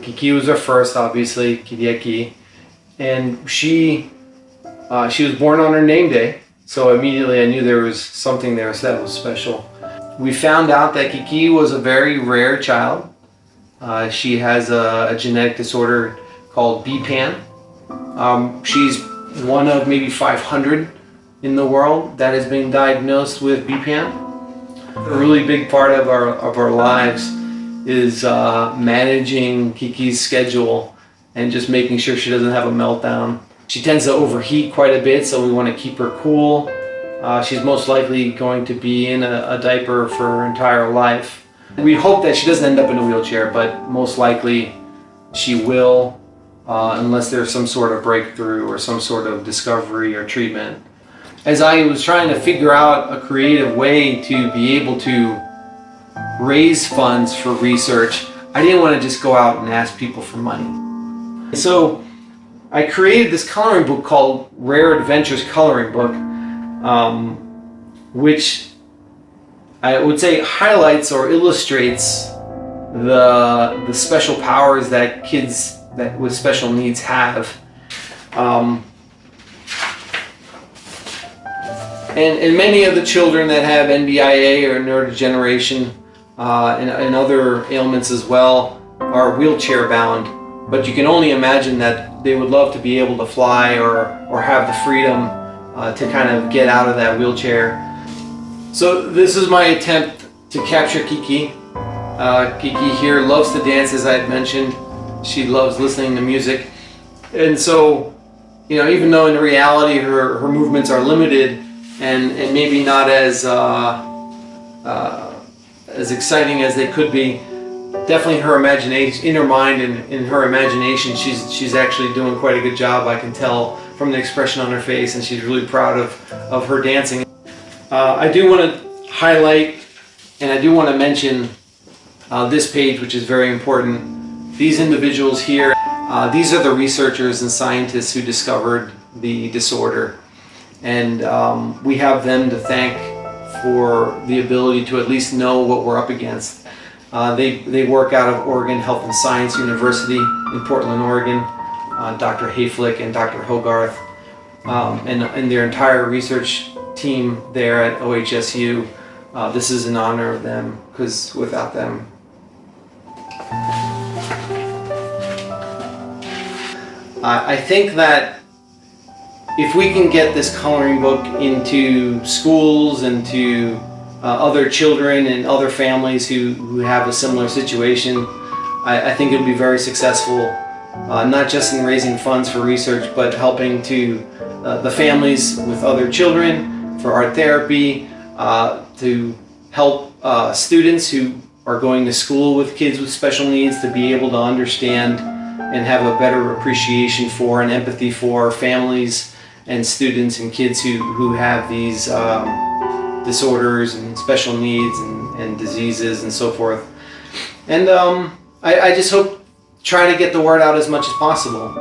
Kyki was our first, obviously, Kyki, and she was born on her name day, so immediately I knew there was something there that was special. We found out that Kyki was a very rare child. She has a genetic disorder called BPAN. She's one of maybe 500 in the world that has been diagnosed with BPAN. A really big part of our lives is managing Kyki's schedule and just making sure she doesn't have a meltdown. She tends to overheat quite a bit, so we want to keep her cool. She's most likely going to be in a diaper for her entire life. We hope that she doesn't end up in a wheelchair, but most likely she will, unless there's some sort of breakthrough or some sort of discovery or treatment. As I was trying to figure out a creative way to be able to raise funds for research, I didn't want to just go out and ask people for money. So I created this coloring book called Rare Adventures Coloring Book, which I would say highlights or illustrates the special powers that kids with special needs have. And many of the children that have NBIA or neurodegeneration and other ailments as well are wheelchair bound. But you can only imagine that they would love to be able to fly or have the freedom to kind of get out of that wheelchair. So this is my attempt to capture Kyki. Kyki here loves to dance, as I had mentioned. She loves listening to music. And so, you know, even though in reality her movements are limited and maybe not as exciting as they could be, definitely her imagination, in her mind and in her imagination, she's actually doing quite a good job. I can tell from the expression on her face, and she's really proud of her dancing. I do want to highlight, and I do want to mention this page, which is very important. These individuals here, these are the researchers and scientists who discovered the disorder, and we have them to thank for the ability to at least know what we're up against. They work out of Oregon Health and Science University in Portland, Oregon. Dr. Hayflick and Dr. Hogarth, and their entire research team there at OHSU. This is in honor of them, because without them, I think that if we can get this coloring book into schools and to other children and other families who have a similar situation, I think it'll be very successful, not just in raising funds for research, but helping to the families with other children for art therapy, to help students who are going to school with kids with special needs to be able to understand and have a better appreciation for and empathy for families and students and kids who have these disorders and special needs and diseases and so forth. And I just hope try to get the word out as much as possible.